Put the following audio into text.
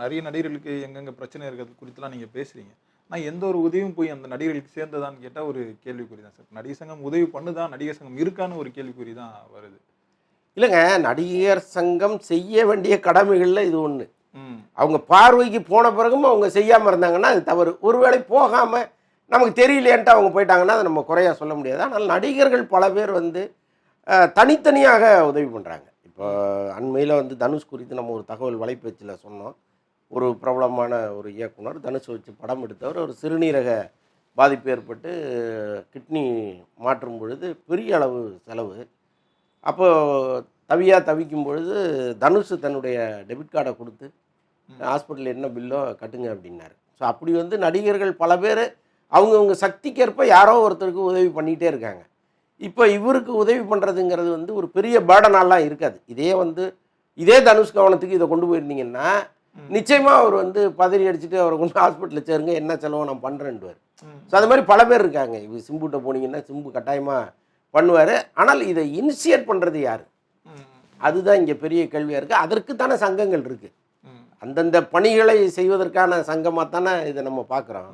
நிறைய நடிகர்களுக்கு எங்கெங்க பிரச்சனை இருக்கிறது குறித்துலாம் நீங்க பேசுறீங்க. நான் எந்த ஒரு உதவியும் போய் அந்த நடிகர்களுக்கு சேர்ந்ததான்னு கேட்டா ஒரு கேள்விக்குறி தான் சார். நடிகர் சங்கம் உதவி பண்ணுதா? நடிகர் சங்கம் இருக்கான்னு ஒரு கேள்விக்குறி தான் வருது. இல்லைங்க, நடிகர் சங்கம் செய்ய வேண்டிய கடமைகள்ல இது ஒன்று. ம். அவங்க பார்வைக்கு போன பிறகும் அவங்க செய்யாமல் இருந்தாங்கன்னா அது தவறு. ஒருவேளை போகாமல் நமக்கு தெரியலையேன்ட்டு அவங்க போயிட்டாங்கன்னா அதை நம்ம குறையா சொல்ல முடியாது. ஆனால் நடிகர்கள் பல பேர் வந்து தனித்தனியாக உதவி பண்ணுறாங்க. இப்போ அண்மையில் வந்து தனுஷ் குறித்து நம்ம ஒரு தகவல் வலைப்பேச்சில் சொன்னோம். ஒரு பிரபலமான ஒரு இயக்குனர் தனுஷை வச்சு படம் எடுத்தவர் ஒரு சிறுநீரக பாதிப்பு ஏற்பட்டு கிட்னி மாற்றும் பொழுது பெரிய அளவு செலவு. அப்போ தவிக்கும் பொழுது தனுஷ் தன்னுடைய டெபிட் கார்டை கொடுத்து ஹாஸ்பிட்டலில் என்ன பில்லோ கட்டுங்க அப்படின்னாரு. ஸோ அப்படி வந்து நடிகர்கள் பல பேர் அவங்கவுங்க சக்திக்கேற்ப யாரோ ஒருத்தருக்கு உதவி பண்ணிகிட்டே இருக்காங்க. இப்போ இவருக்கு உதவி பண்ணுறதுங்கிறது வந்து ஒரு பெரிய பேர்டனாலாம் இருக்காது. இதே தனுஷ் கவனத்துக்கு இதை கொண்டு போயிருந்தீங்கன்னா நிச்சயமாக அவர் வந்து பதறி அடிச்சுட்டு அவரை கொண்டு ஹாஸ்பிட்டலில் சேருங்க, என்ன செலவோ நான் பண்ணுறேன்டுவார். ஸோ அது மாதிரி பல பேர் இருக்காங்க. இவர் சிம்புட்ட போனீங்கன்னா சிம்பு கட்டாயமாக பண்ணுவார். ஆனால் இதை இனிஷியேட் பண்ணுறது யார்? அதுதான் இங்கே பெரிய கேள்வியாக இருக்குது. அதற்கு தானே சங்கங்கள் இருக்குது. அந்தந்த பணிகளை செய்வதற்கான சங்கமாக தானே இதை நம்ம பார்க்குறோம்.